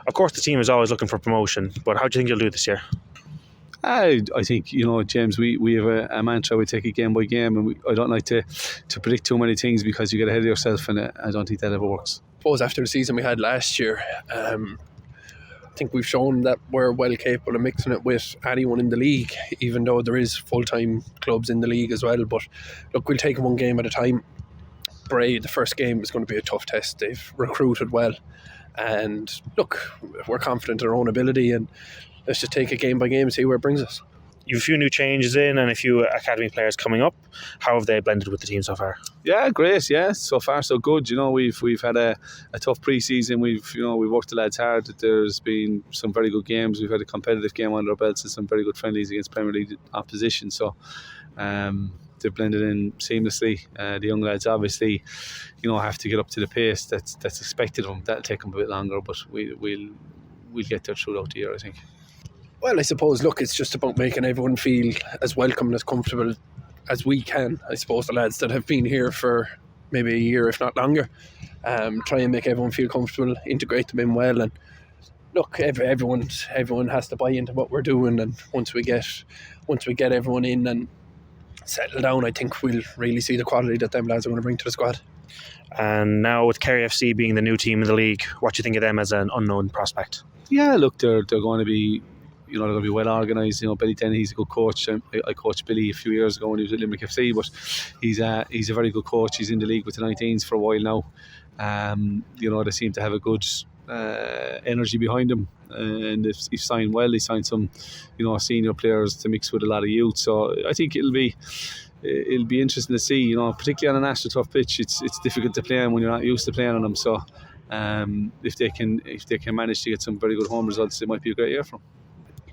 Of course, the team is always looking for promotion, but how do you think you'll do this year? I think, James, we have a mantra. We take it game by game, and I don't like to predict too many things because you get ahead of yourself, and I don't think that ever works. I suppose after the season we had last year, I think we've shown that we're well capable of mixing it with anyone in the league, even though there is full-time clubs in the league as well. But look, we'll take it one game at a time. Bray, the first game is going to be a tough test. They've recruited well, and look, we're confident in our own ability, and let's just take it game by game and see where it brings us. You have a few new changes in and a few academy players coming up. How have they blended with the team so far? Yeah, great. Yeah, so far so good. We've had a tough pre-season. We've worked the lads hard. There's been some very good games. We've had a competitive game under our belts and some very good friendlies against Premier League opposition. So they've blended in seamlessly. The young lads obviously, have to get up to the pace that's expected of them. That'll take them a bit longer, but we'll get there throughout the year, I think. Well, I suppose, look, it's just about making everyone feel as welcome and as comfortable as we can. I suppose the lads that have been here for maybe a year, if not longer, try and make everyone feel comfortable, integrate them in well, and look, everyone has to buy into what we're doing. And once we get everyone in and settle down, I think we'll really see the quality that them lads are going to bring to the squad. And now with Kerry FC being the new team in the league, what do you think of them as an unknown prospect? Yeah, look, they're going to be. They're going to be well organised. Billy Denny, he's a good coach. I coached Billy a few years ago when he was at Limerick FC, but he's a very good coach. He's in the league with the 19s for a while now. They seem to have a good energy behind him, and if he's signed well, he signed some, senior players to mix with a lot of youth. So I think it'll be interesting to see. Particularly on a national tough pitch, it's difficult to play on when you're not used to playing on them. So if they can manage to get some very good home results, it might be a great year for them.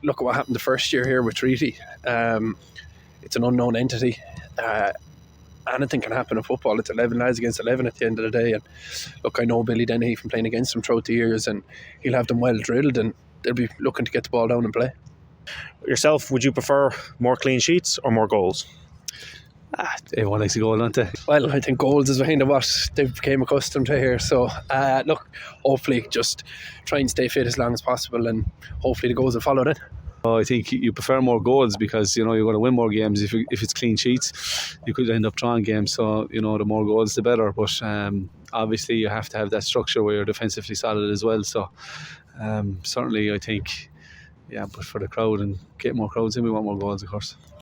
Look at what happened the first year here with Treaty. It's an unknown entity. Anything can happen in football. It's 11 lads against 11 at the end of the day. And look, I know Billy Denny from playing against them throughout the years, and he'll have them well drilled, and they'll be looking to get the ball down and play. Yourself, would you prefer more clean sheets or more goals? Everyone likes a goal, don't they? Well, I think goals is kind of what they became accustomed to here. So, look, hopefully just try and stay fit as long as possible, and hopefully the goals will follow then. I think you prefer more goals because, you're going to win more games. If it's clean sheets, you could end up drawing games. So, the more goals, the better. But obviously you have to have that structure where you're defensively solid as well. So, certainly I think, but for the crowd and get more crowds in, we want more goals, of course.